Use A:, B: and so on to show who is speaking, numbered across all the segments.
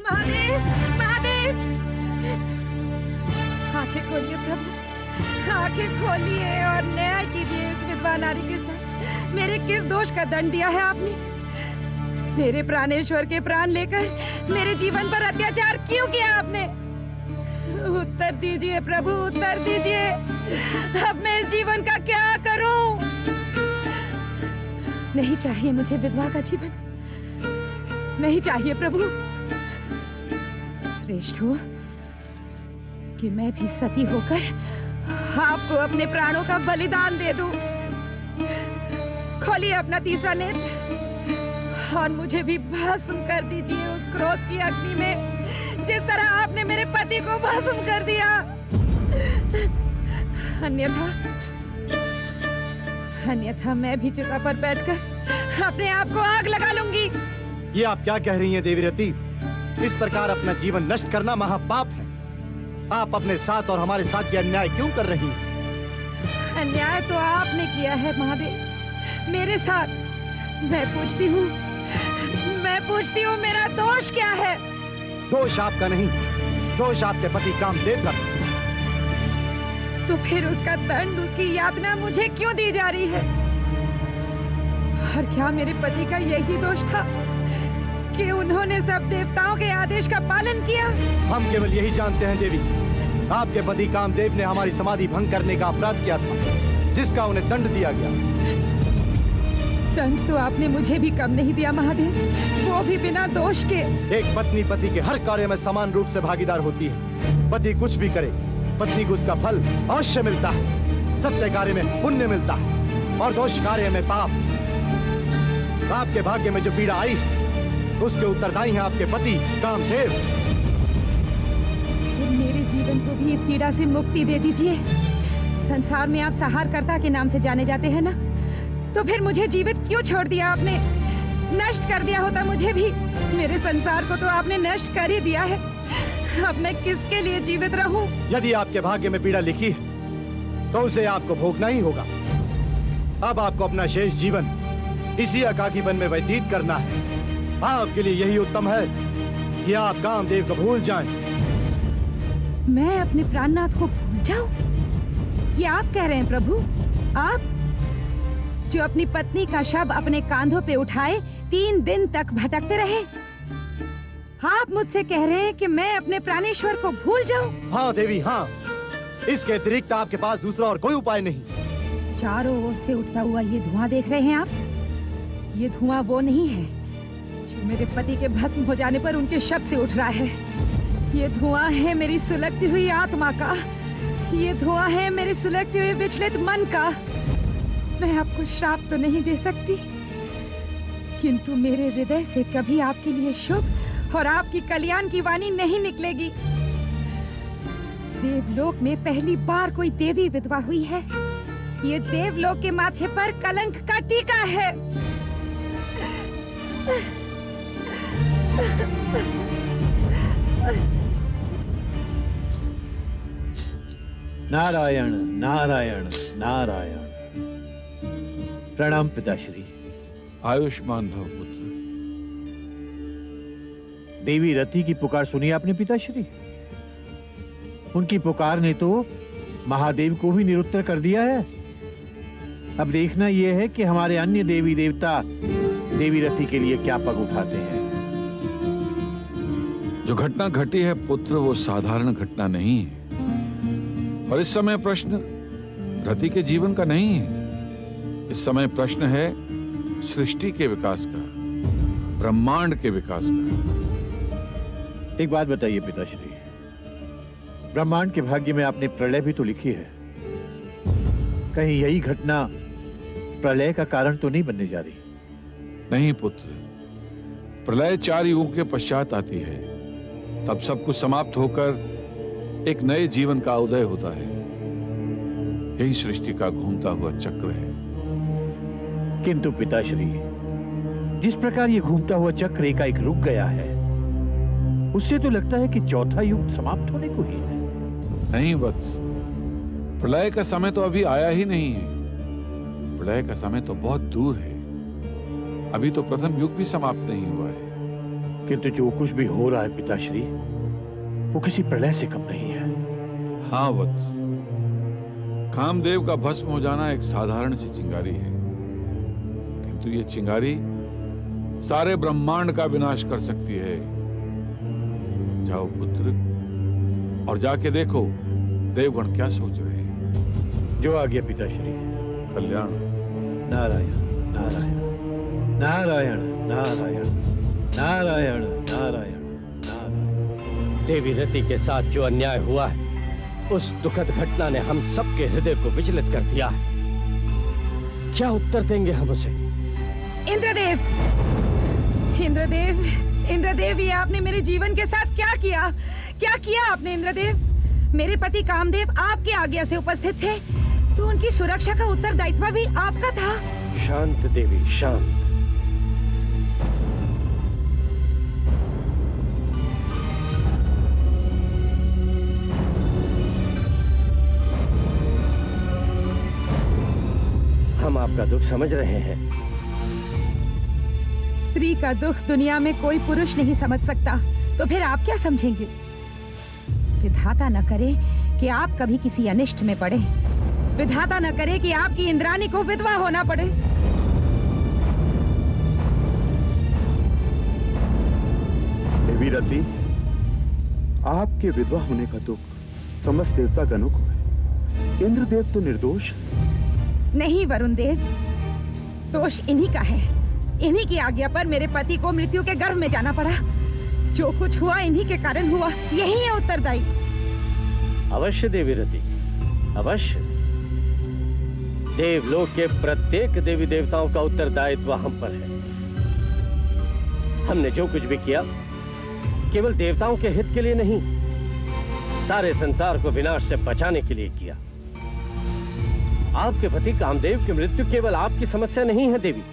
A: महादेव, महादेव, आंखें खोलिए प्रभु, आंखें खोलिए और न्याय कीजिए इस विधवा नारी के साथ। मेरे किस दोष का दंड दिया है आपने? मेरे प्राणेश्वर के प्राण लेकर मेरे जीवन पर अत्याचार क्यों किया आपने? उत्तर दीजिए प्रभु, उत्तर दीजिए। अब मैं इस जीवन का क्या करूं? नहीं चाहिए मुझे विधवा का जीवन, नहीं चाहिए प्रभु। श्रेष्ठ हो कि मैं भी सती होकर आपको अपने प्राणों का बलिदान दे दूं। खोलिए अपना तीसरा नेत्र और मुझे भी भस्म कर दीजिए उस क्रोध की अग्नि में, जिस तरह आपने मेरे पति को भस्म कर दिया। अन्यथा मैं भी चिता पर बैठकर अपने आप को आग लगा लूंगी।
B: ये आप क्या कह रही हैं देवी रति? इस प्रकार अपना जीवन नष्ट करना महापाप है। आप अपने साथ और हमारे साथ ये अन्याय क्यों कर रही हैं?
A: अन्याय तो आपने किया है महादेव मेरे साथ। मैं पूछती हूँ मेरा दोष क्या है?
B: दोष आपका नहीं, दोष आपके पति कामदेव का।
A: तो फिर उसका दंड, उसकी यातना मुझे क्यों दी जा रही है? और क्या मेरे पति का यही दोष था कि उन्होंने सब देवताओं के आदेश का पालन किया?
B: हम केवल यही जानते हैं देवी, आपके पति कामदेव ने हमारी समाधि भंग करने का अपराध किया था, जिसका उन्हें दंड दिया गया।
A: दंड तो आपने मुझे भी कम नहीं दिया महादेव, वो भी बिना दोष के।
B: एक पत्नी पति के हर कार्य में समान रूप से भागीदार होती है। पति कुछ भी करे, पत्नी को उसका फल अवश्य मिलता है। सत्य कार्य में पुण्य मिलता है और दोष कार्य में पाप। आपके भाग्य में जो पीड़ा आई उसके उत्तरदायी हैं आपके पति कामदेव।
A: मेरे जीवन को भी इस पीड़ा से मुक्ति दे दीजिए। संसार में आप सहारकर्ता के नाम से जाने जाते हैं ना, तो फिर मुझे जीवित क्यों छोड़ दिया आपने? नष्ट कर दिया होता मुझे भी। मेरे संसार को तो आपने नष्ट कर ही दिया है। अब मैं किसके लिए जीवित रहूं?
B: यदि आपके भाग्य में पीड़ा लिखी है तो उसे आपको भोगना ही होगा। अब आपको अपना शेष जीवन इसी एकाकीपन में व्यतीत करना है। आपके लिए यही उत्तम है कि आप कामदेव को भूल जाएं।
A: मैं अपने प्राणनाथ को भूल जाऊं? ये आप कह रहे हैं प्रभु? आप जो अपनी पत्नी का शव अपने कांधों पे उठाए 3 दिन तक भटकते रहे, आप मुझसे कह रहे हैं कि मैं अपने प्राणेश्वर को भूल जाऊं?
B: हाँ देवी हाँ, इसके अतिरिक्त आपके पास दूसरा और कोई उपाय नहीं।
A: चारों ओर से उठता हुआ ये धुआं देख रहे हैं आप? ये धुआं वो नहीं है जो मेरे पति के भस्म हो जाने पर उनके शव से उठ रहा है। ये धुआं है मेरी सुलगती हुई आत्मा का। ये धुआं है मेरे सुलगते हुए विचलित मन का। मैं आपको श्राप तो नहीं दे सकती, किंतु मेरे हृदय से कभी आपके लिए शुभ और आपकी कल्याण की वाणी नहीं निकलेगी। देवलोक में पहली बार कोई देवी विधवा हुई है। ये देवलोक के माथे पर कलंक का टीका है।
C: नारायण नारायण नारायण। प्रणाम पिताश्री।
D: आयुष्मान भव पुत्र।
C: देवी रति की पुकार सुनी आपने पिताश्री? उनकी पुकार ने तो महादेव को भी निरुत्तर कर दिया है। अब देखना यह है कि हमारे अन्य देवी देवता देवी रति के लिए क्या पग उठाते हैं।
D: जो घटना घटी है पुत्र, वो साधारण घटना नहीं है। और इस समय प्रश्न रति के जीवन का नहीं है। इस समय प्रश्न है सृष्टि के विकास का, ब्रह्मांड के विकास का।
C: एक बात बताइए पिताश्री, ब्रह्मांड के भाग्य में आपने प्रलय भी तो लिखी है। कहीं यही घटना प्रलय का कारण तो नहीं बनने जा रही?
D: नहीं पुत्र, प्रलय 4 युगों के पश्चात आती है। तब सब कुछ समाप्त होकर एक नए जीवन का उदय होता है। यही सृष्टि का घूमता हुआ चक्र है।
C: किंतु पिताश्री, जिस प्रकार ये घूमता हुआ चक्र एकाएक रुक गया है, उससे तो लगता है कि चौथा युग समाप्त होने को ही है।
D: नहीं वत्स, प्रलय का समय तो अभी आया ही नहीं है। प्रलय का समय तो बहुत दूर है। अभी तो प्रथम युग भी समाप्त नहीं हुआ है।
C: किंतु जो कुछ भी हो रहा है पिताश्री, वो किसी प्रलय से कम नहीं है।
D: हाँ वत्स, कामदेव का भस्म हो जाना एक साधारण सी चिंगारी है, किंतु ये चिंगारी सारे ब्रह्मांड का विनाश कर सकती है। जाओ पुत्र, और जाके देखो देवगण क्या सोच रहे हैं।
C: जो आ गया पिताश्री।
D: कल्याण।
C: नारायण नारायण नारायण नारायण नारायण नारायण नारायण।
E: देवी रति के साथ जो अन्याय हुआ है, उस दुखद घटना ने हम सबके हृदय को विचलित कर दिया है। क्या उत्तर देंगे हम उसे?
A: इंद्रदेव, इंद्रदेव, इंद्रदेव, ये आपने मेरे जीवन के साथ क्या किया? क्या किया आपने इंद्रदेव? मेरे पति कामदेव आपकी आज्ञा से उपस्थित थे, तो उनकी सुरक्षा का उत्तरदायित्व भी आपका था।
E: शांत देवी, शांत। हम आपका दुख समझ रहे हैं।
A: स्त्री का दुख दुनिया में कोई पुरुष नहीं समझ सकता, तो फिर आप क्या समझेंगे? विधाता न करे कि आप कभी किसी अनिष्ट में पड़े। विधाता न करे कि आपकी इंद्राणी को विधवा होना पड़े।
F: देवी रति, आपके विधवा होने का दुख समस्त देवतागणों को है। इंद्रदेव तो निर्दोष है।
A: नहीं वरुण देव, दोष इन्हीं का है। इन्हीं की आज्ञा पर मेरे पति को मृत्यु के गर्भ में जाना पड़ा। जो कुछ हुआ इन्हीं के कारण हुआ, यही है उत्तरदायी।
E: अवश्य देवी रति, अवश्य। देवलोक के प्रत्येक देवी देवताओं का उत्तरदायित्व हम पर है। हमने जो कुछ भी किया, केवल देवताओं के हित के लिए नहीं, सारे संसार को विनाश से बचाने के लिए किया। आपके पति कामदेव की मृत्यु केवल आपकी समस्या नहीं है देवी,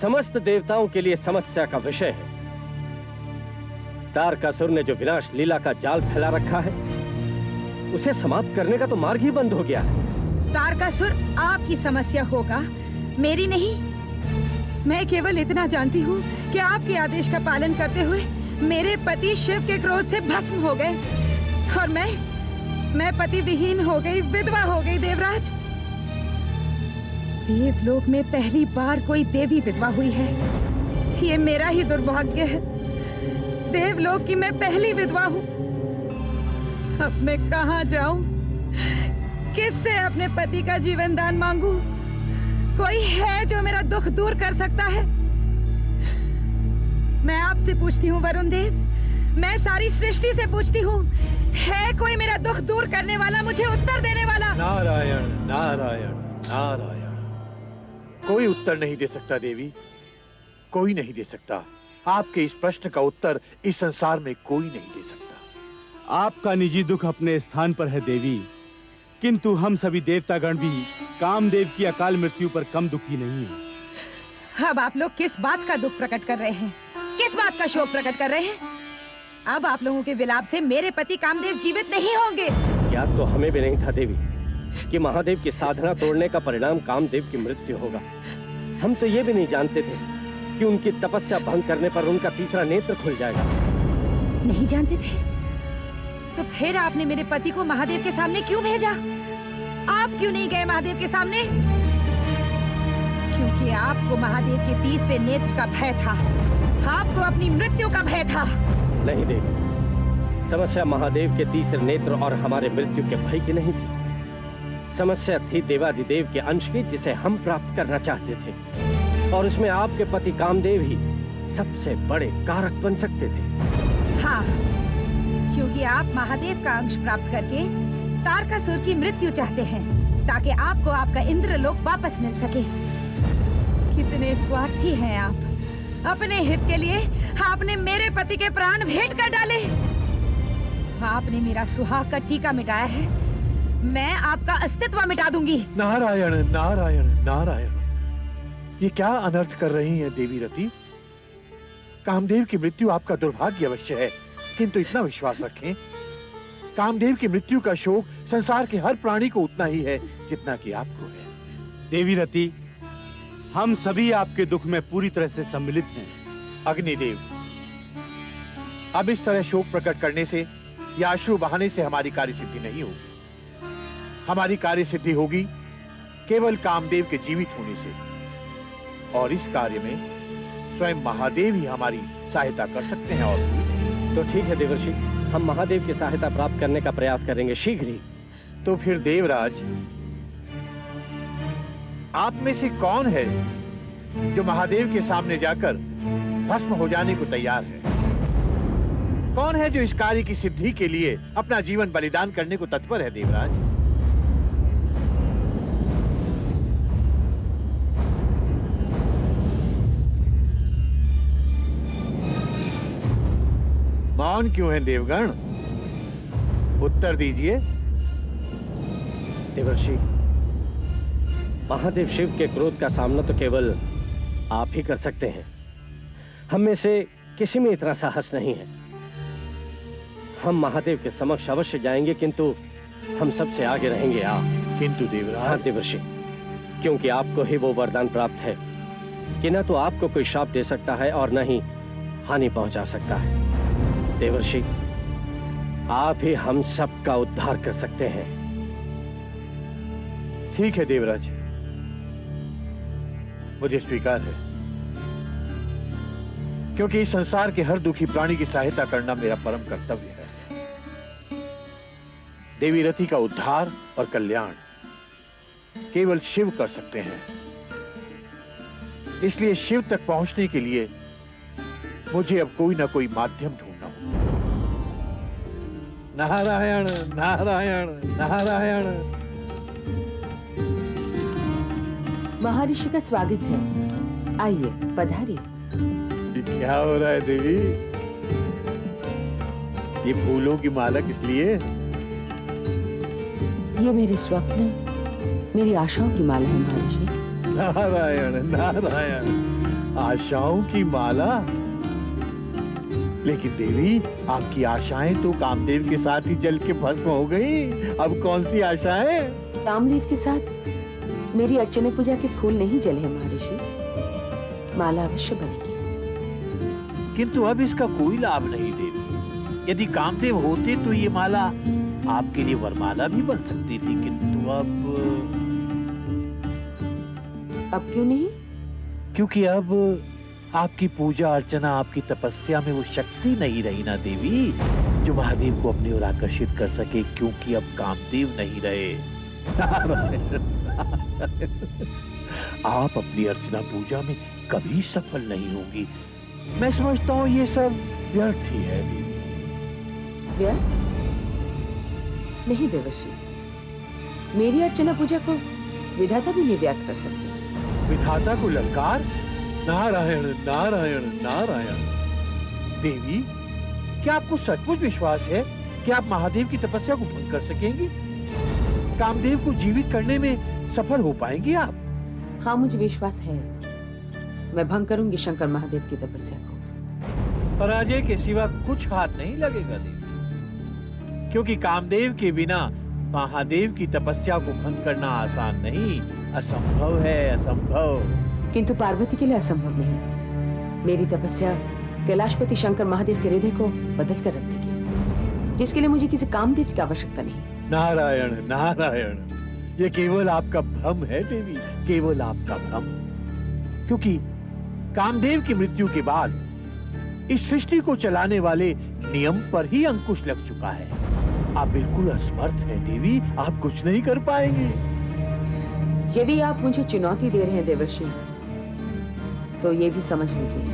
E: समस्त देवताओं के लिए समस्या का विषय है। तारकासुर ने जो विनाश लीला का जाल फैला रखा है, उसे समाप्त करने का तो मार्ग ही बंद हो गया है।
A: तारकासुर आपकी समस्या होगा, मेरी नहीं। मैं केवल इतना जानती हूँ कि आपके आदेश का पालन करते हुए मेरे पति शिव के क्रोध से भस्म हो गए, और मैं पति विहीन हो गई, विधवा हो गई। देवराज, देवलोक में पहली बार कोई देवी विधवा हुई है। ये मेरा ही दुर्भाग्य है। देवलोक की मैं पहली विधवा हूँ। अब मैं कहाँ जाऊं? किससे अपने पति का जीवन दान मांगू? कोई है जो मेरा दुख दूर कर सकता है? मैं आपसे पूछती हूँ वरुण देव, मैं सारी सृष्टि से पूछती हूँ, है कोई मेरा दुख दूर करने वाला, मुझे उत्तर देने वाला?
C: नारायण नारायण नारायण। कोई उत्तर नहीं दे सकता देवी, कोई नहीं दे सकता। आपके इस प्रश्न का उत्तर इस संसार में कोई नहीं दे सकता।
G: आपका निजी दुख अपने स्थान पर है देवी, किंतु हम सभी देवतागण भी कामदेव की अकाल मृत्यु पर कम दुखी नहीं हैं।
A: अब आप लोग किस बात का दुख प्रकट कर रहे हैं? किस बात का शोक प्रकट कर रहे हैं? अब आप लोगों के विलाप से मेरे पति कामदेव जीवित नहीं होंगे।
E: क्या तो हमें भी नहीं था देवी कि महादेव की साधना तोड़ने का परिणाम कामदेव की मृत्यु होगा। हम तो ये भी नहीं जानते थे कि उनकी तपस्या भंग करने पर उनका तीसरा नेत्र खुल जाएगा।
A: नहीं जानते थे? तो फिर आपने मेरे पति को महादेव के सामने क्यों भेजा? आप क्यों नहीं गए महादेव के सामने? क्योंकि आपको महादेव के तीसरे नेत्र का भय था, आपको अपनी मृत्यु का भय था।
E: नहीं देवी, समस्या महादेव के तीसरे नेत्र और हमारे मृत्यु के भय की नहीं थी। समस्या थी देवाधिदेव के अंश की, जिसे हम प्राप्त करना चाहते थे, और उसमें आपके पति कामदेव ही सबसे बड़े कारक बन सकते थे।
A: हाँ, क्योंकि आप महादेव का अंश प्राप्त करके तारकासुर की मृत्यु चाहते हैं, ताकि आपको आपका इंद्रलोक वापस मिल सके। कितने स्वार्थी हैं आप। अपने हित के लिए आपने मेरे पति के प्राण भेंट कर डाले। आपने मेरा सुहाग का टीका मिटाया है, मैं आपका अस्तित्व मिटा दूंगी।
C: नारायण नारायण नारायण। ये क्या अनर्थ कर रही हैं देवी रति? कामदेव की मृत्यु आपका दुर्भाग्य अवश्य है, किंतु इतना विश्वास रखें, कामदेव की मृत्यु का शोक संसार के हर प्राणी को उतना ही है जितना कि आपको है।
G: देवी रति, हम सभी आपके दुख में पूरी तरह से सम्मिलित हैं।
C: अग्निदेव, अब इस तरह शोक प्रकट करने से या अश्रु बहाने से हमारी कार्य सिद्धि नहीं होगी। हमारी कार्य सिद्धि होगी केवल कामदेव के जीवित होने से, और इस कार्य में स्वयं महादेव ही हमारी सहायता कर सकते हैं। और
E: तो ठीक है देवर्षि, हम महादेव की सहायता प्राप्त करने का प्रयास करेंगे शीघ्र ही।
C: तो फिर देवराज, आप में से कौन है जो महादेव के सामने जाकर भस्म हो जाने को तैयार है? कौन है जो इस कार्य की सिद्धि के लिए अपना जीवन बलिदान करने को तत्पर है? देवराज, मौन क्यों है देवगण? उत्तर दीजिए।
E: देवर्षि, महादेव शिव के क्रोध का सामना तो केवल आप ही कर सकते हैं। हम में से किसी में इतना साहस नहीं है। हम महादेव के समक्ष अवश्य जाएंगे, किंतु हम सबसे आगे रहेंगे आप।
C: किंतु
E: हाँ
C: देवराज,
E: देवर्षि, क्योंकि आपको ही वो वरदान प्राप्त है कि न तो आपको कोई श्राप दे सकता है और न ही हानि पहुंचा सकता है। देवर्षि, आप ही हम सब का उद्धार कर सकते हैं।
C: ठीक है देवराज, मुझे स्वीकार है, क्योंकि इस संसार के हर दुखी प्राणी की सहायता करना मेरा परम कर्तव्य है। देवी रति का उद्धार और कल्याण केवल शिव कर सकते हैं। इसलिए शिव तक पहुंचने के लिए मुझे अब कोई ना कोई माध्यम ढूंढना होगा। नारायण नारायण नारायण।
H: महर्षि का स्वागत है, आइए पधारिए।
C: क्या हो रहा है देवी? ये फूलों की माला किस लिए?
H: ये मेरे स्वप्न, मेरी आशाओं की माला है महर्षि।
C: नारायण नारायण, आशाओं की माला? लेकिन देवी, आपकी आशाएं तो कामदेव के साथ ही जल के भस्म हो गई। अब कौन सी आशाएं?
H: कामदेव के साथ मेरी अर्चना पूजा के फूल नहीं जले हैं महर्षि, माला अवश्य बनेगी।
C: किंतु अब इसका कोई लाभ नहीं देवी। यदि कामदेव होते तो ये माला आपके लिए वरमाला भी बन सकती थी, किंतु
H: अब क्यों नहीं?
C: क्योंकि अब आपकी पूजा अर्चना, आपकी तपस्या में वो शक्ति नहीं रही ना देवी, जो महादेव को अपनी ओर आकर्षित कर सके, क्योंकि अब कामदेव नहीं रहे। आप अपनी अर्चना पूजा में कभी सफल नहीं होंगी। मैं समझता हूँ ये सब व्यर्थ ही है देवी।
H: व्यर्थ नहीं देवर्षि, मेरी अर्चना पूजा को विधाता भी नहीं व्यर्थ कर सकते।
C: विधाता को ललकार? नारायण नारायण नारायण। देवी, क्या आपको सचमुच विश्वास है कि आप महादेव की तपस्या को भंग कर सकेंगी? कामदेव को जीवित करने में सफल हो पाएंगी आप?
H: हाँ, मुझे विश्वास है। मैं भंग करूंगी शंकर महादेव की तपस्या को।
C: पराजय के सिवा कुछ हाथ नहीं लगेगा देवी, क्योंकि कामदेव के बिना महादेव की तपस्या को भंग करना आसान नहीं, असंभव है, असंभव।
H: किंतु पार्वती के लिए असंभव नहीं। मेरी तपस्या कैलाशपति शंकर महादेव के हृदय को बदल कर रख देगी, जिसके लिए मुझे किसी कामदेव की आवश्यकता नहीं।
C: नारायण नारायण, ये केवल आपका भ्रम है देवी, केवल आपका भ्रम। क्योंकि कामदेव की मृत्यु के बाद इस सृष्टि को चलाने वाले नियम पर ही अंकुश लग चुका है। आप बिल्कुल असमर्थ हैं देवी, आप कुछ नहीं कर पाएंगे।
H: यदि आप मुझे चुनौती दे रहे हैं देवर्षि, तो ये भी समझ लीजिए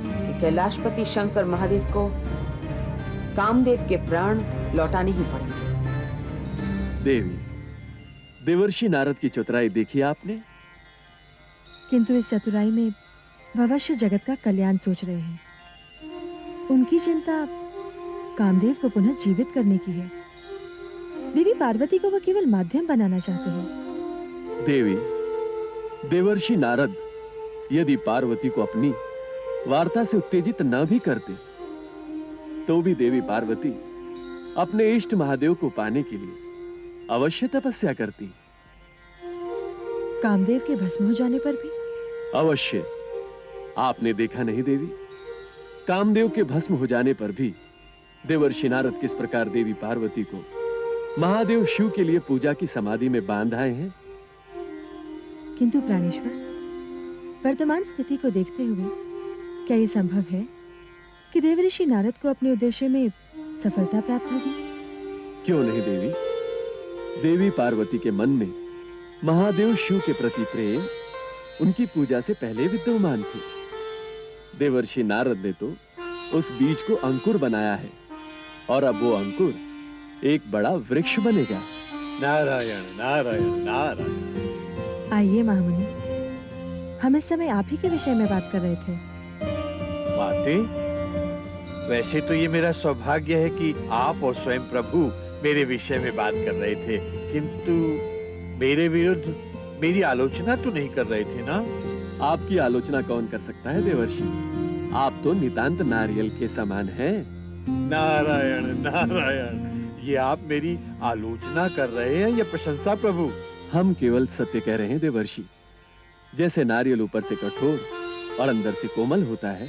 H: कि कैलाशपति शंकर महादेव को कामदेव के प्राण लौटाने ही पड़ेंगे।
I: देवी, देवर्षि नारद की चतुराई देखी आपने?
J: किंतु इस चतुराई में वह अवश्य जगत का कल्याण सोच रहे हैं। उनकी चिंता कामदेव को पुनः जीवित करने की है। देवी पार्वती को वह केवल माध्यम बनाना चाहते हैं।
I: देवी, देवर्षि नारद यदि पार्वती को अपनी वार्ता से उत्तेजित न भी करते, तो भी देवी पार्वती अपने इष्ट महादेव को पाने के लिए अवश्य तपस्या करती।
J: कामदेव के भस्म हो जाने पर भी?
I: अवश्य। आपने देखा नहीं देवी, कामदेव के भस्म हो जाने पर भी देवर्षि नारद किस प्रकार देवी पार्वती को महादेव शिव के लिए पूजा की समाधि में बांध आए हैं।
J: किंतु प्राणेश्वर, वर्तमान स्थिति को देखते हुए क्या यह संभव है कि देवऋषि नारद को अपने उद्देश्य में सफलता प्राप्त होगी?
I: क्यों नहीं देवी? देवी पार्वती के मन में महादेव शिव के प्रति प्रेम उनकी पूजा से पहले विद्यमान थी। देवर्षि नारद ने तो उस बीज को अंकुर बनाया है और अब वो अंकुर एक बड़ा वृक्ष बनेगा।
C: नारायण नारायण नारायण।
J: आइए महामुनि, हम इस समय आप ही के विषय में बात कर रहे थे।
C: माते, वैसे तो ये मेरा सौभाग्य है कि आप और स्वयं प्रभु मेरे विषय में बात कर रहे थे, किंतु मेरे विरुद्ध मेरी आलोचना तो नहीं कर रहे थे ना?
I: आपकी आलोचना कौन कर सकता है देवर्षि? आप तो नितांत नारियल के समान हैं।
C: नारायण नारायण। ये आप मेरी आलोचना कर रहे हैं या प्रशंसा प्रभु?
I: हम केवल सत्य कह रहे हैं देवर्षि। जैसे नारियल ऊपर से कठोर और अंदर से कोमल होता है,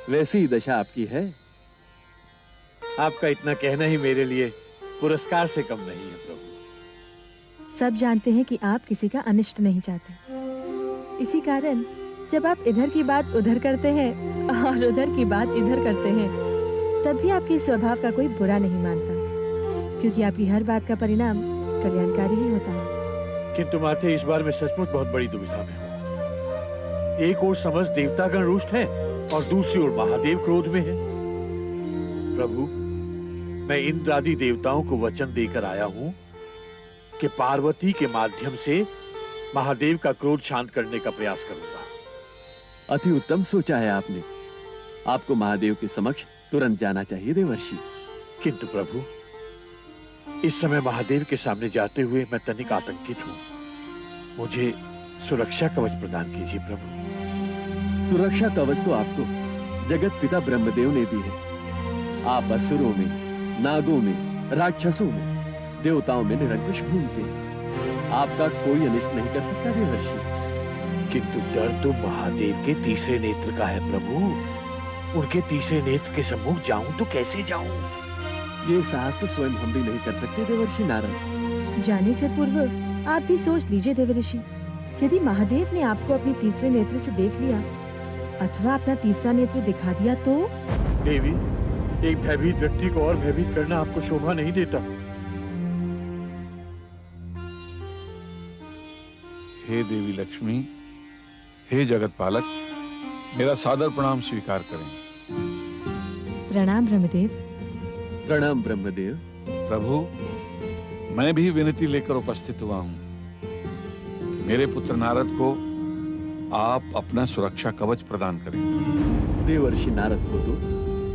I: वैसी ही दशा आपकी है।
C: आपका इतना कहना ही मेरे लिए पुरस्कार से कम नहीं है प्रभु।
J: सब जानते हैं कि आप किसी का अनिष्ट नहीं चाहते। इसी कारण जब आप इधर की बात उधर करते हैं और उधर की बात इधर करते हैं, तब भी आपके स्वभाव का कोई बुरा नहीं मानता, क्योंकि आपकी हर बात का परिणाम कल्याणकारी ही होता है।
C: किंतु माते, इस बार मैं सचमुच बहुत बड़ी दुविधा में हूँ। एक ओर समस्त देवतागण रुष्ट हैं और दूसरी ओर महादेव क्रोध में है। प्रभु, मैं इंद्र आदि देवताओं को वचन देकर आया हूँ कि पार्वती के माध्यम से महादेव का क्रोध शांत करने का प्रयास करूंगा।
I: अति उत्तम सोचा है आपने। आपको महादेव के समक्ष तुरंत जाना चाहिए देवर्षि।
C: किंतु प्रभु, इस समय महादेव के सामने जाते हुए मैं तनिक आतंकित हूँ। मुझे सुरक्षा कवच प्रदान कीजिए प्रभु।
I: सुरक्षा कवच तो आपको जगत पिता ब्रह्मदेव ने दी है। आप असुरों में, नागों में, राक्षसों में, देवताओं में निरंकुश घूमते हैं। आपका कोई अनिष्ट नहीं कर सकता देवर्षि।
C: किंतु डर तो महादेव के तीसरे नेत्र का है प्रभु। उनके तीसरे नेत्र के सम्मुख जाऊं तो कैसे जाऊं?
I: ये साहस तो स्वयं हम भी नहीं कर सकते देवर्षि नारद।
J: जाने से पूर्व आप भी सोच लीजिए देवर्षि, यदि महादेव ने आपको अपने तीसरे नेत्र से देख लिया अथवा अपना तीसरा नेत्र दिखा दिया तो?
C: देवी, एक भयभीत व्यक्ति को और भयभीत करना आपको शोभा नहीं देता।
D: हे देवी लक्ष्मी, हे जगत पालक, मेरा सादर प्रणाम स्वीकार करें।
J: प्रणाम ब्रह्मदेव।
I: प्रणाम ब्रह्मदेव।
D: प्रभु, मैं भी विनती लेकर उपस्थित हुआ हूं। मेरे पुत्र नारद को आप अपना सुरक्षा कवच प्रदान करें।
I: देवर्षि नारद को तो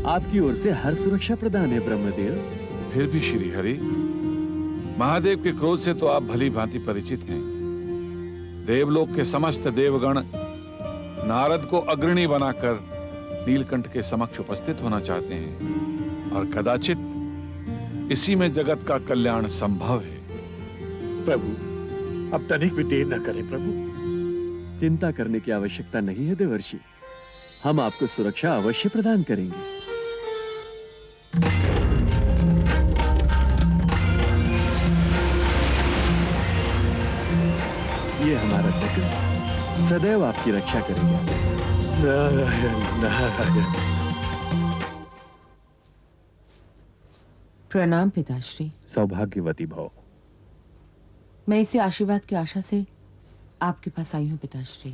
I: आपकी ओर से हर सुरक्षा प्रदान है ब्रह्मदेव।
D: फिर भी श्री हरि, महादेव के क्रोध से तो आप भली भांति परिचित हैं। देवलोक के समस्त देवगण नारद को अग्रणी बनाकर नीलकंठ के समक्ष उपस्थित होना चाहते हैं और कदाचित इसी में जगत का कल्याण संभव है।
C: प्रभु, अब तनिक भी देर न करें प्रभु।
I: चिंता करने की आवश्यकता नहीं है देवर्षि। हम आपको सुरक्षा अवश्य प्रदान करेंगे। ये हमारा चक्र सदैव आपकी रक्षा करेगा।
C: नारायण नारायण।
H: प्रणाम पिताश्री।
I: सौभाग्यवती भव।
H: मैं इसे आशीर्वाद की आशा से आपके पास आई हूँ पिताश्री।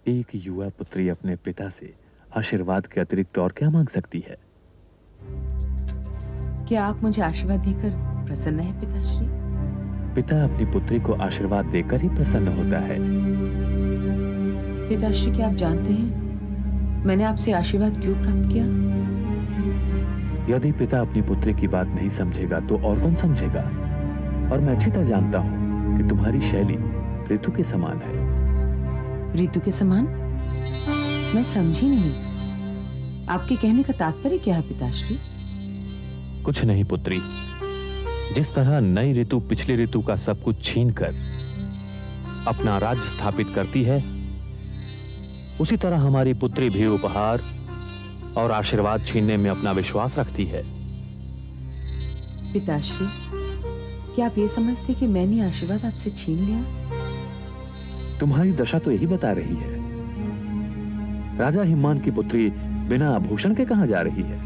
I: एक युवा पुत्री अपने पिता से आशीर्वाद के अतिरिक्त और क्या मांग सकती है?
H: क्या आप मुझे आशीर्वाद देकर प्रसन्न है पिताश्री?
I: पिता अपनी पुत्री को आशीर्वाद देकर ही प्रसन्न होता है।
H: पिताश्री, क्या आप जानते हैं मैंने आपसे आशीर्वाद क्यों प्राप्त किया?
I: यदि पिता अपनी पुत्री की बात नहीं समझेगा तो और कौन समझेगा? और मैं अच्छी तरह जानता हूँ कि तुम्हारी शैली ऋतु के समान है।
H: ऋतु के समान? मैं समझी नहीं। आपके कहने का तात्पर्य क्या है पिताश्री?
K: कुछ नहीं पुत्री। जिस तरह नई ऋतु पिछली ऋतु का सब कुछ छीनकर अपना राज्य स्थापित करती है, उसी तरह हमारी पुत्री भी उपहार और आशीर्वाद छीनने में अपना विश्वास रखती है।
H: पिताश्री, क्या आप ये समझते कि मैंने आशीर्वाद आपसे छीन लिया?
K: तुम्हारी दशा तो यही बता रही है। राजा हिमान की पुत्री बिना आभूषण के कहां जा रही है?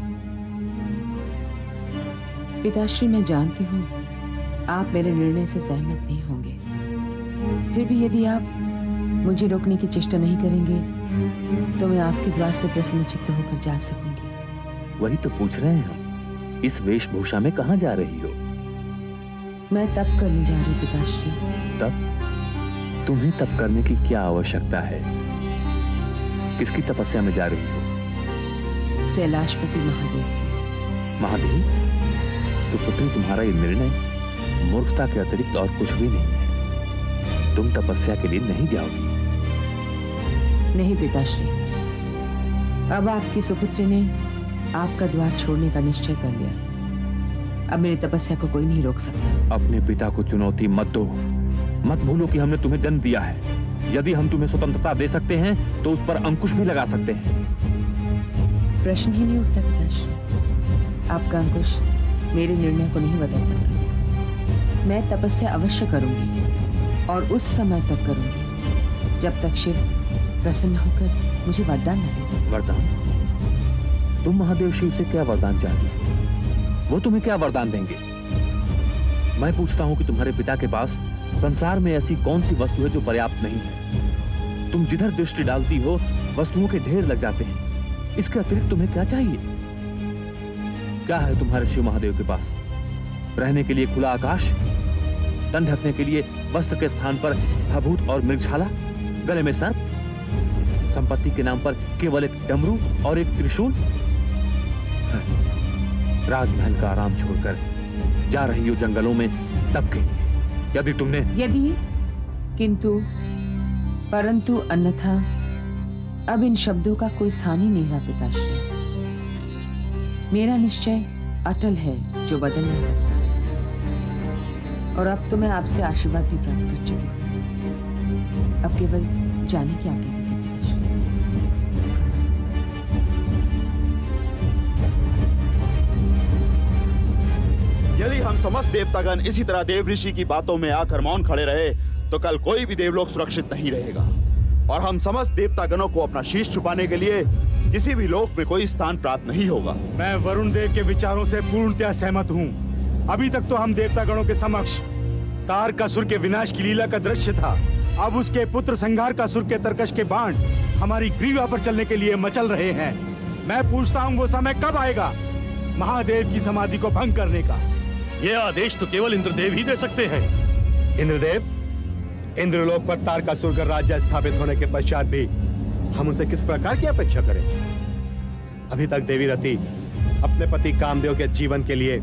H: पिताश्री, मैं जानती हूँ आप मेरे निर्णय से सहमत नहीं होंगे। फिर भी यदि आप मुझे रोकने की चेष्टा नहीं करेंगे तो मैं आपके द्वार से प्रसन्नचित्त होकर जा सकूंगी।
K: वही तो पूछ रहे हैं हम, इस वेशभूषा में कहां जा रही हो?
H: मैं तप करने जा रही पिताश्री।
K: तप? तुम्हें तप करने की क्या आवश्यकता है? किसकी तपस्या में जा रही हो?
H: कैलाशपति महादेव की।
K: महादेव? सुपुत्री, तुम्हारा ये निर्णय मूर्खता के अतिरिक्त और कुछ भी नहीं है। तुम तपस्या के लिए नहीं जाओगी।
H: नहीं पिताश्री, अब आपकी सुपुत्री ने आपका द्वार छोड़ने का निश्चय कर लिया। अब मेरी तपस्या को कोई नहीं रोक सकता।
K: अपने पिता को चुनौती मत दो। मत भूलो कि हमने तुम्हें जन्म दिया है। यदि हम तुम्हें स्वतंत्रता दे सकते हैं तो उस पर अंकुश भी लगा सकते हैं।
H: प्रश्न ही नहीं उठता पिताश्री। आपका अंकुश मेरे निर्णय को नहीं बदल सकता। मैं तपस्या अवश्य करूंगी और उस समय तक करूंगी जब तक शिव प्रसन्न होकर मुझे वरदान न दे।
K: वरदान? तुम महादेव शिव से क्या वरदान चाहती हो? वो तुम्हें क्या वरदान देंगे? मैं पूछता हूं कि तुम्हारे पिता के पास संसार में ऐसी कौन सी वस्तु है जो पर्याप्त नहीं है? तुम जिधर दृष्टि डालती हो वस्तुओं के ढेर लग जाते हैं। इसके अतिरिक्त तुम्हें क्या चाहिए? क्या है तुम्हारे शिव महादेव के पास? रहने के लिए खुला आकाश, तन ढकने के लिए वस्त्र के स्थान पर भभूत और मृगछाला, गले में सर्प, संपत्ति के नाम पर केवल एक डमरू और एक त्रिशूल। राजमहल का आराम छोड़कर जा रही हो जंगलों में तब के लिए। यदि तुमने
H: यदि, किंतु, परंतु, अन्यथा अब इन शब्दों का कोई स्थान ही नहीं रहा पिताश्री। मेरा निश्चय अटल है जो बदल नहीं सकता। और अब तो मैं आपसे आशीर्वाद भी प्राप्त कर चुकी हूँ। अब केवल जाने की आज्ञा दीजिए पिताश्री।
F: यदि हम समस्त देवतागण इसी तरह देव ऋषि की बातों में आकर मौन खड़े रहे तो कल कोई भी देवलोक सुरक्षित नहीं रहेगा और हम समस्त देवतागणों को अपना शीश छुपाने के लिए किसी भी लोक में कोई स्थान प्राप्त नहीं होगा।
G: मैं वरुण देव के विचारों से पूर्णतया सहमत हूँ। अभी तक तो हम देवतागणों के समक्ष तारकासुर के विनाश की लीला का दृश्य था। अब उसके पुत्र संहारकासुर के तरकश के बाण हमारी ग्रीवा पर चलने के लिए मचल रहे हैं। मैं पूछता हूँ वो समय कब आएगा महादेव की समाधि को भंग करने का?
L: यह आदेश तो केवल इंद्रदेव ही दे सकते हैं।
G: इंद्रदेव, इंद्रलोक पर तारकासुर का राज्य स्थापित होने के पश्चात भी हम उनसे किस प्रकार की अपेक्षा करें? अभी तक देवी रति अपने पति कामदेव के जीवन के लिए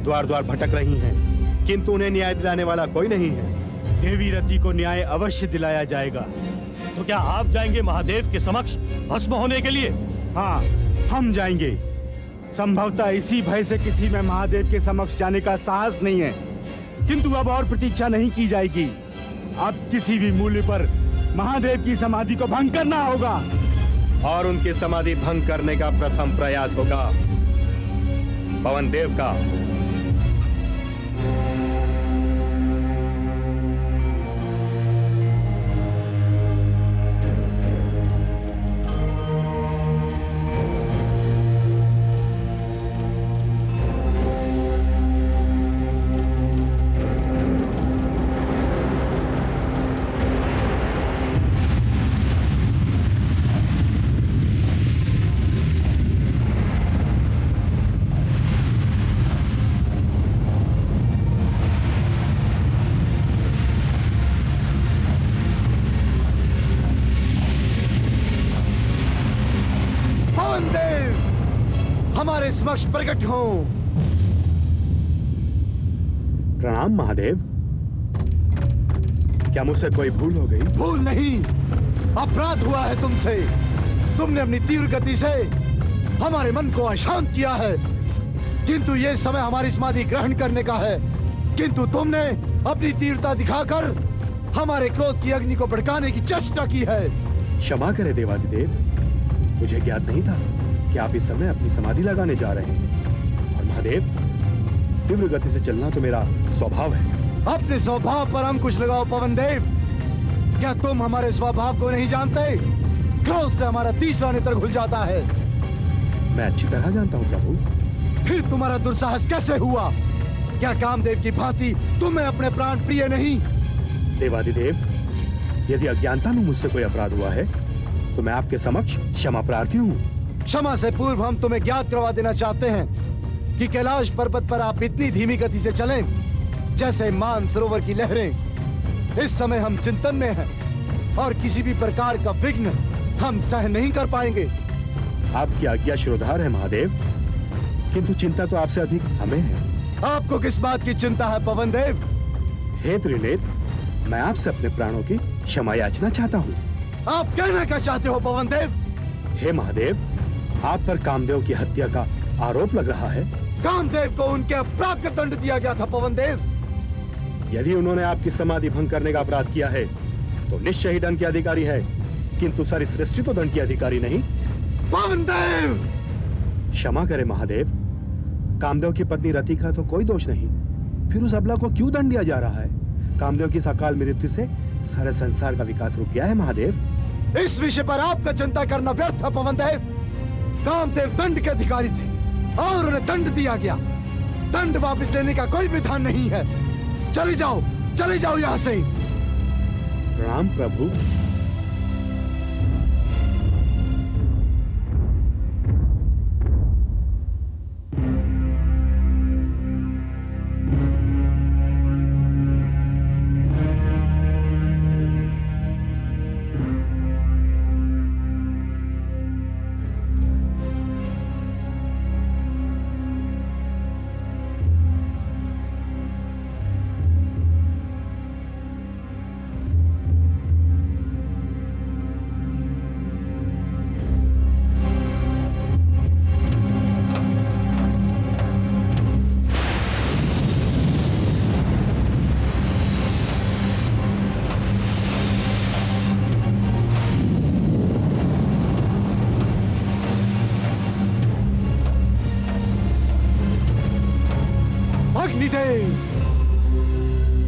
G: द्वार द्वार भटक रही हैं, किंतु उन्हें न्याय दिलाने वाला कोई नहीं है। देवी रति को न्याय अवश्य दिलाया जाएगा।
L: तो क्या आप जाएंगे महादेव के समक्ष भस्म होने के लिए?
G: हाँ, हम जाएंगे। संभवतः इसी भय से किसी में महादेव के समक्ष जाने का साहस नहीं है, किंतु अब और प्रतीक्षा नहीं की जाएगी। अब किसी भी मूल्य पर महादेव की समाधि को भंग करना होगा और उनकी समाधि भंग करने का प्रथम प्रयास होगा पवन देव का।
B: हमारे समक्ष प्रकट हो।
G: प्रणाम महादेव। क्या मुझसे कोई भूल हो गई?
B: भूल नहीं, अपराध हुआ है तुमसे। तुमने अपनी तीव्र गति से हमारे मन को अशांत किया है, किंतु ये समय हमारी समाधि ग्रहण करने का है। किंतु तुमने अपनी तीव्रता दिखाकर हमारे क्रोध की अग्नि को भड़काने की चेष्टा की है।
G: क्षमा करें देवादिदेव, मुझे ज्ञात नहीं था कि आप इस समय अपनी समाधि लगाने जा रहे हैं। और महादेव, तीव्र गति से चलना तो मेरा स्वभाव है।
B: अपने स्वभाव पर हम कुछ लगाओ पवन देव। क्या तुम हमारे स्वभाव को नहीं जानते? क्रोध से हमारा तीसरा नेत्र खुल जाता है।
G: मैं अच्छी तरह जानता हूँ प्रभु।
B: फिर तुम्हारा दुस्साहस कैसे हुआ? क्या कामदेव की भांति तुम्हें अपने प्राण प्रिय नहीं?
G: देवादिदेव, यदि अज्ञानता में मुझसे कोई अपराध हुआ है तो मैं आपके समक्ष क्षमा प्रार्थी हूँ।
B: क्षमा से पूर्व हम तुम्हें ज्ञात करवा देना चाहते हैं कि कैलाश पर्वत पर आप इतनी धीमी गति से चलें जैसे मान सरोवर की लहरें। इस समय हम चिंतन में हैं और किसी भी प्रकार का विघ्न हम सहन नहीं कर पाएंगे।
G: आपकी आज्ञा शिरोधार है महादेव, किंतु चिंता तो आपसे अधिक हमें है।
B: आपको किस बात की चिंता है पवन देव?
G: हे त्रिनेत्र, मैं आपसे अपने प्राणों की क्षमा याचना चाहता हूँ।
B: आप कहना क्या चाहते हो पवन देव?
G: हे महादेव, आप पर कामदेव की हत्या का आरोप लग रहा है।
B: कामदेव को उनके अपराध का दंड दिया गया था पवन देव।
G: यदि उन्होंने आपकी समाधि भंग करने का अपराध किया है तो निश्चय ही दंड के अधिकारी है, किंतु सारी सृष्टि तो दंड की अधिकारी नहीं।
B: पवन देव,
G: क्षमा करें महादेव, कामदेव की पत्नी रति का तो कोई दोष नहीं, फिर उस अबला को क्यों दंड दिया जा रहा है? कामदेव की अकाल मृत्यु से सारे संसार का विकास रुक गया है महादेव।
B: इस विषय पर आपका चिंता करना व्यर्थ है पवन देव। कामदेव दंड के अधिकारी थे और उन्हें दंड दिया गया। दंड वापस लेने का कोई विधान नहीं है। चले जाओ यहाँ से।
G: प्रणाम प्रभु।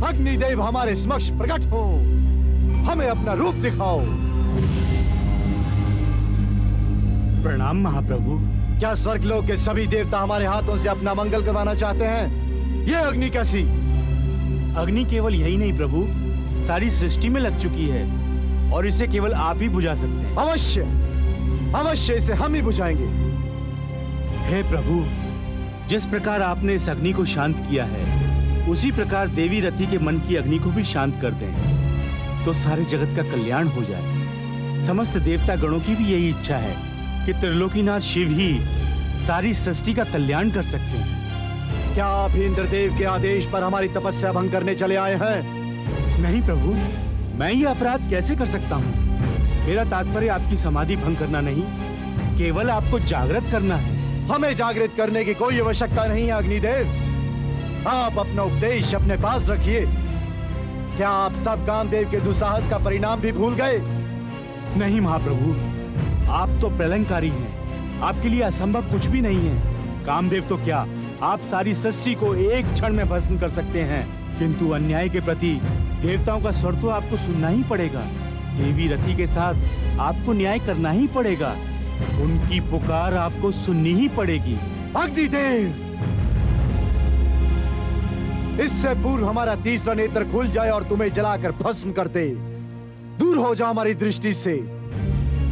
B: अग्निदेव हमारे समक्ष प्रकट हो, हमें अपना रूप दिखाओ।
G: प्रणाम महाप्रभु।
B: क्या स्वर्गलोक के सभी देवता हमारे हाथों से अपना मंगल करवाना चाहते हैं? ये अग्नि कैसी?
G: अग्नि केवल यही नहीं प्रभु, सारी सृष्टि में लग चुकी है और इसे केवल आप ही बुझा सकते हैं।
B: अवश्य इसे हम ही बुझाएंगे।
G: हे प्रभु, जिस प्रकार आपने इस अग्नि को शांत किया है, उसी प्रकार देवी रति के मन की अग्नि को भी शांत कर दें, तो सारे जगत का कल्याण हो जाए। समस्त देवता गणों की भी यही इच्छा है कि त्रिलोकीनाथ शिव ही सारी सृष्टि का कल्याण कर सकते हैं।
B: क्या आप इंद्रदेव के आदेश पर हमारी तपस्या भंग करने चले आए हैं?
G: नहीं प्रभु, मैं ये अपराध कैसे कर सकता हूँ? मेरा तात्पर्य आपकी समाधि भंग करना नहीं, केवल आपको जागृत करना है।
B: हमें जागृत करने की कोई आवश्यकता नहीं है अग्निदेव। आप अपना उपदेश अपने पास रखिए। क्या आप सब कामदेव के दुस्साहस का परिणाम भी भूल गए?
G: नहीं महाप्रभु, आप तो प्रलयंकारी हैं। आपके लिए असंभव कुछ भी नहीं है। कामदेव तो क्या, आप सारी सृष्टि को एक क्षण में भस्म कर सकते हैं, किंतु अन्याय के प्रति देवताओं का स्वर तो आपको सुनना ही पड़ेगा। देवी रति के साथ आपको न्याय करना ही पड़ेगा। उनकी पुकार आपको सुननी ही पड़ेगी।
B: अग्निदेव, इससे पूर्व हमारा तीसरा नेत्र खुल जाए और तुम्हें जलाकर भस्म कर दे। दूर हो जाओ हमारी दृष्टि से,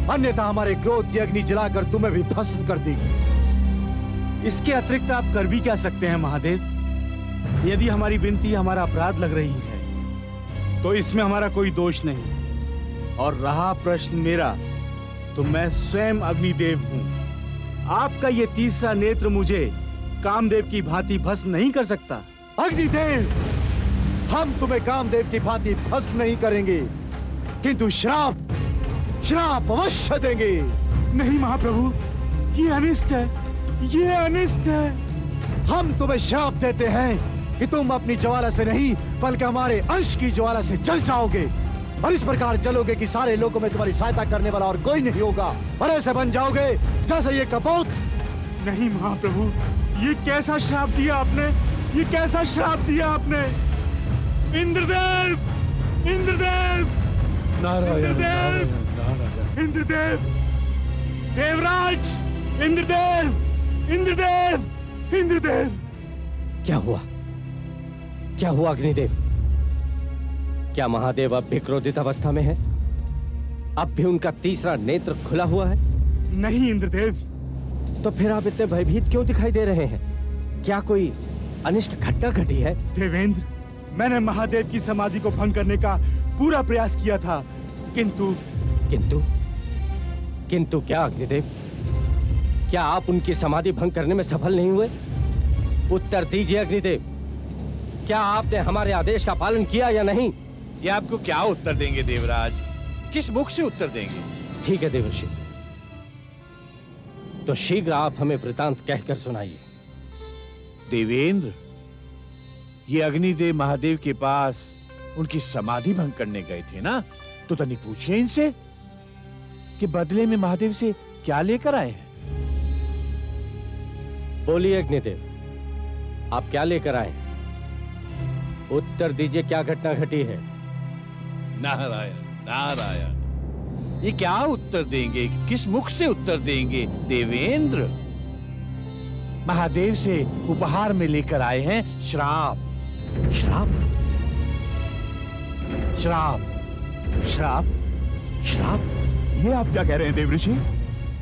B: अन्यथा हमारे क्रोध की अग्नि जलाकर तुम्हें भी भस्म कर देगी।
G: इसके अतिरिक्त आप कर भी क्या सकते हैं महादेव? यदि हमारी विनती हमारा अपराध लग रही है तो इसमें हमारा कोई दोष नहीं। और रहा प्रश्न मेरा, तो मैं स्वयं अग्निदेव हूं। आपका ये तीसरा नेत्र मुझे कामदेव की भांति भस्म नहीं कर सकता।
B: अग्निदेव, हम तुम्हें कामदेव की भांति भस्म नहीं करेंगे, किंतु श्राप अवश्य देंगे।
G: नहीं महाप्रभु, ये अनिष्ट है, ये अनिष्ट है।
B: हम तुम्हें श्राप देते हैं कि तुम अपनी ज्वाला से नहीं बल्कि हमारे अंश की ज्वाला से जल जाओगे। और इस प्रकार जलोगे कि सारे लोगों में तुम्हारी सहायता करने वाला और कोई नहीं होगा, और ऐसे बन जाओगे जैसे ये कपूत।
G: नहीं महाप्रभु, ये कैसा श्राप दिया आपने, ये कैसा श्राप दिया आपने। इंद्रदेव, इंद्रदेव, इंद्रदेव, इंद्रदेव, देवराज, इंद्रदेव, इंद्रदेव, इंद्रदेव।
E: क्या हुआ? क्या हुआ अग्निदेव? क्या महादेव अब भी क्रोधित अवस्था में है? अब भी उनका तीसरा नेत्र खुला हुआ है?
G: नहीं इंद्रदेव।
E: तो फिर आप इतने भयभीत क्यों दिखाई दे रहे हैं? क्या कोई अनिष्ट घटना घटी है?
G: देवेंद्र, मैंने महादेव की समाधि को भंग करने का पूरा प्रयास किया था, किंतु
E: किंतु क्या अग्निदेव? क्या आप उनकी समाधि भंग करने में सफल नहीं हुए? उत्तर दीजिए अग्निदेव, क्या आपने हमारे आदेश का पालन किया या नहीं?
C: ये आपको क्या उत्तर देंगे देवराज? किस मुख से उत्तर देंगे?
E: ठीक है देवर्षि, तो शीघ्र आप हमें वृतांत कहकर सुनाइए।
C: देवेंद्र, ये अग्निदेव महादेव के पास उनकी समाधि भंग करने गए थे ना, तो तनिक पूछिए इनसे कि बदले में महादेव से क्या लेकर आए हैं।
E: बोलिए अग्निदेव, आप क्या लेकर आए? उत्तर दीजिए, क्या घटना घटी है?
C: नारायण नारायण, ये क्या उत्तर देंगे, किस मुख से उत्तर देंगे देवेंद्र? महादेव से उपहार में लेकर आए हैं श्राप।
E: श्राप?
C: श्राप?
F: श्राप? श्राप? ये आप क्या कह रहे हैं देव ऋषि?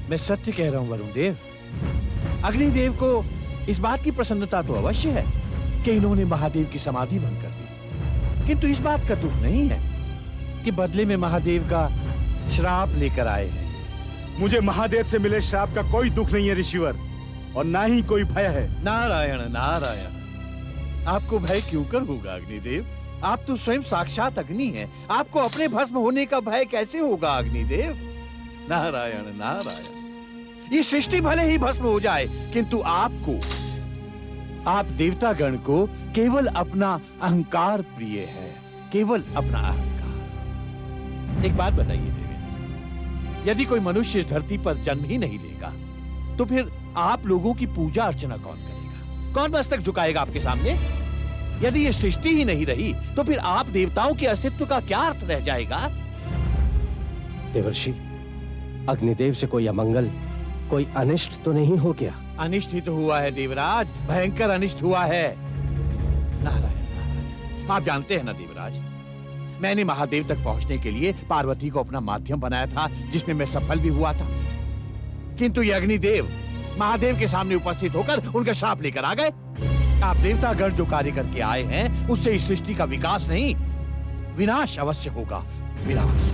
C: मैं सत्य कह रहा हूं वरुण देव। अग्निदेव को इस बात की प्रसन्नता तो अवश्य है कि इन्होंने महादेव की समाधि भंग कर दी, किंतु इस बात का दुख नहीं है कि बदले में महादेव का श्राप लेकर आए हैं।
G: मुझे महादेव से मिले श्राप का कोई दुख नहीं है ऋषिवर, और ना ही कोई भय है।
C: नारायण नारायण, आपको भय क्यों कर होगा अग्निदेव? आप तो स्वयं साक्षात अग्नि हैं, आपको अपने भस्म होने का भय कैसे होगा अग्निदेव? नारायण नारायण, ये सृष्टि भले ही भस्म हो जाए, किंतु आपको, आप देवता गण को केवल अपना अहंकार प्रिय है, केवल अपना अहंकार। एक बात बताइए देवेंद्र, यदि कोई मनुष्य इस धरती पर जन्म ही नहीं लेगा, तो फिर आप लोगों की पूजा अर्चना कौन करेगा? कौन मस्तक झुकाएगा आपके सामने? यदि ये सृष्टि ही नहीं रही, तो फिर आप देवताओं के अस्तित्व का क्या अर्थ रह जाएगा?
E: देवर्षि, अग्निदेव से कोई अमंगल, कोई अनिष्ट तो नहीं हो गया?
C: अनिष्ट ही तो हुआ है देवराज, भयंकर अनिष्ट हुआ है। नारायण नारायण, आप जानते हैं ना देवराज, मैंने महादेव तक पहुंचने के लिए पार्वती को अपना माध्यम बनाया था, जिसमें मैं सफल भी हुआ था, किंतु ये अग्निदेव महादेव के सामने उपस्थित होकर उनका श्राप लेकर आ गए। आप देवतागण जो कार्य करके आए हैं, उससे इस सृष्टि का विकास नहीं, विनाश अवश्य होगा। विनाश।